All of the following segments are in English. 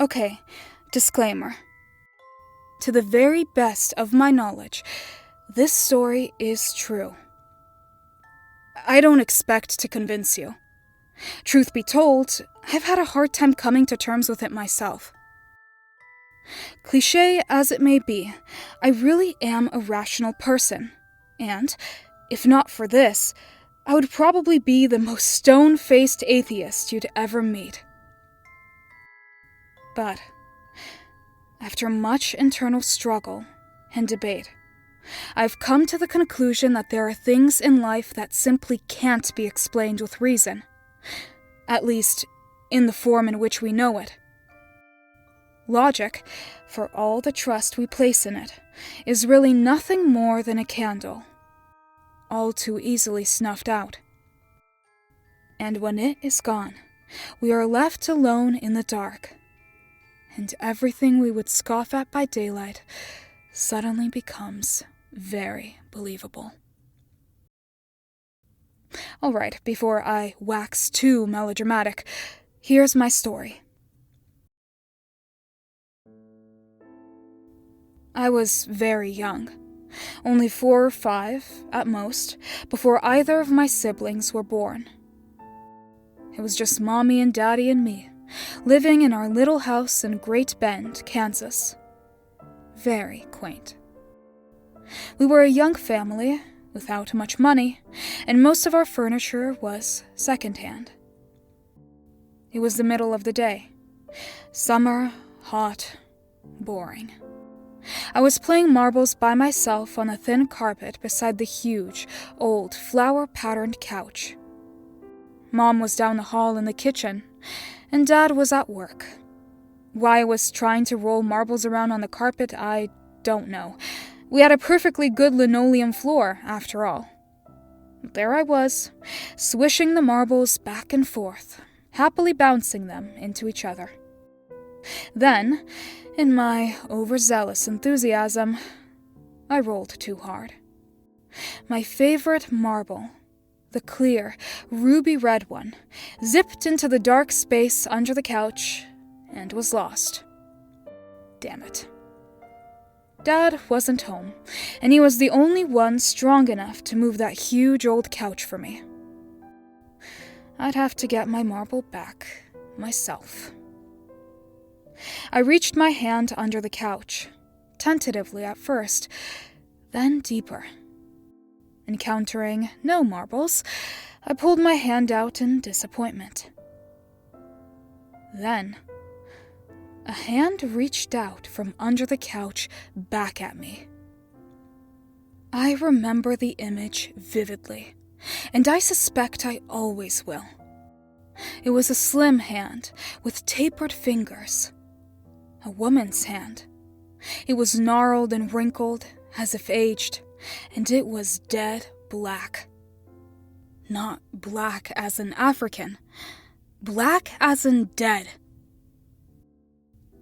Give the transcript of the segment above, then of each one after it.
Okay, disclaimer. To the very best of my knowledge, this story is true. I don't expect to convince you. Truth be told, I've had a hard time coming to terms with it myself. Cliché as it may be, I really am a rational person, and, if not for this, I would probably be the most stone-faced atheist you'd ever meet. But, after much internal struggle and debate, I've come to the conclusion that there are things in life that simply can't be explained with reason, at least in the form in which we know it. Logic, for all the trust we place in it, is really nothing more than a candle, all too easily snuffed out. And when it is gone, we are left alone in the dark, and everything we would scoff at by daylight suddenly becomes very believable. Alright, before I wax too melodramatic, here's my story. I was very young, only 4 or 5, at most, before either of my siblings were born. It was just Mommy and Daddy and me, living in our little house in Great Bend, Kansas. Very quaint. We were a young family, without much money, and most of our furniture was secondhand. It was the middle of the day. Summer, hot, boring. I was playing marbles by myself on a thin carpet beside the huge, old, flower-patterned couch. Mom was down the hall in the kitchen, and Dad was at work. Why I was trying to roll marbles around on the carpet, I don't know. We had a perfectly good linoleum floor, after all. There I was, swishing the marbles back and forth, happily bouncing them into each other. Then, in my overzealous enthusiasm, I rolled too hard. My favorite marble, the clear, ruby-red one, zipped into the dark space under the couch and was lost. Damn it. Dad wasn't home, and he was the only one strong enough to move that huge old couch for me. I'd have to get my marble back myself. I reached my hand under the couch, tentatively at first, then deeper. Encountering no marbles, I pulled my hand out in disappointment. Then, a hand reached out from under the couch back at me. I remember the image vividly, and I suspect I always will. It was a slim hand with tapered fingers. A woman's hand. It was gnarled and wrinkled, as if aged, and it was dead black. Not black as in African. Black as in dead.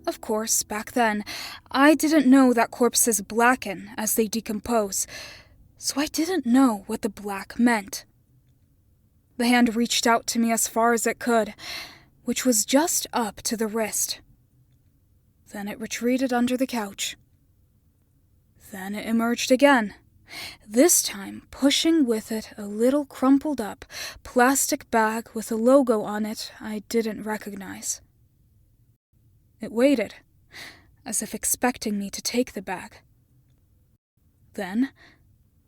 Of course, back then, I didn't know that corpses blacken as they decompose, so I didn't know what the black meant. The hand reached out to me as far as it could, which was just up to the wrist. Then it retreated under the couch. Then it emerged again, this time pushing with it a little crumpled-up plastic bag with a logo on it I didn't recognize. It waited, as if expecting me to take the bag. Then,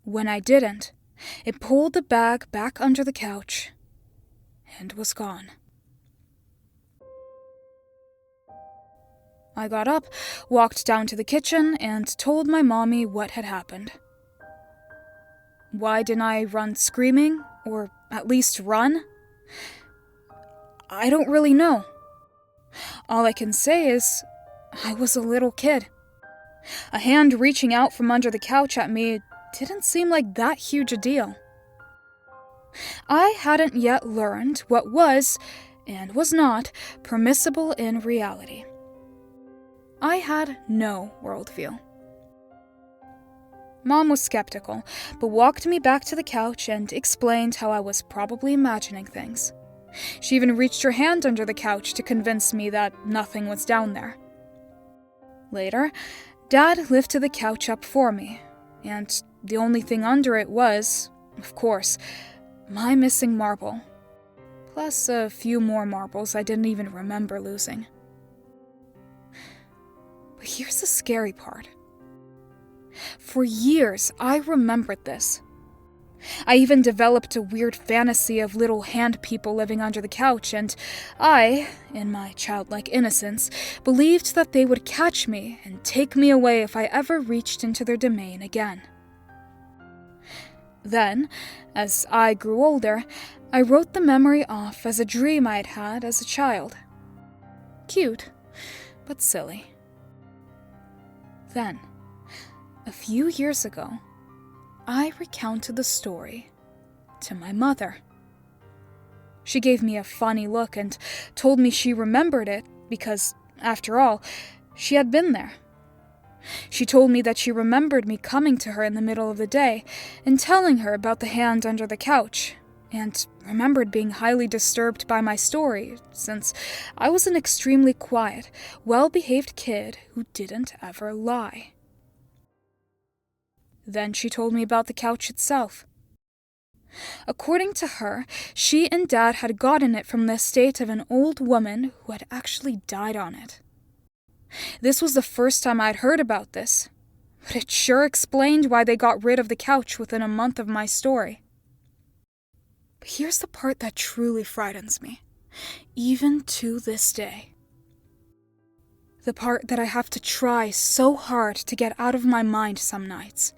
when I didn't, it pulled the bag back under the couch and was gone. I got up, walked down to the kitchen, and told my mommy what had happened. Why didn't I run screaming, or at least run? I don't really know. All I can say is, I was a little kid. A hand reaching out from under the couch at me didn't seem like that huge a deal. I hadn't yet learned what was, and was not, permissible in reality. I had no worldview. Mom was skeptical, but walked me back to the couch and explained how I was probably imagining things. She even reached her hand under the couch to convince me that nothing was down there. Later, Dad lifted the couch up for me, and the only thing under it was, of course, my missing marble, plus a few more marbles I didn't even remember losing. But here's the scary part. For years, I remembered this. I even developed a weird fantasy of little hand people living under the couch, and I, in my childlike innocence, believed that they would catch me and take me away if I ever reached into their domain again. Then, as I grew older, I wrote the memory off as a dream I'd had as a child. Cute, but silly. Then, a few years ago, I recounted the story to my mother. She gave me a funny look and told me she remembered it because, after all, she had been there. She told me that she remembered me coming to her in the middle of the day and telling her about the hand under the couch, and remembered being highly disturbed by my story, since I was an extremely quiet, well-behaved kid who didn't ever lie. Then she told me about the couch itself. According to her, she and Dad had gotten it from the estate of an old woman who had actually died on it. This was the first time I'd heard about this, but it sure explained why they got rid of the couch within a month of my story. But here's the part that truly frightens me, even to this day. The part that I have to try so hard to get out of my mind some nights.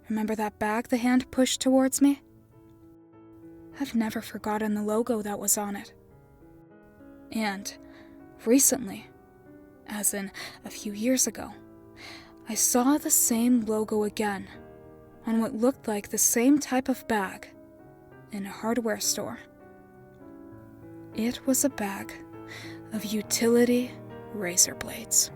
Remember that bag the hand pushed towards me? I've never forgotten the logo that was on it. And recently, as in a few years ago, I saw the same logo again on what looked like the same type of bag in a hardware store. It was a bag of utility razor blades.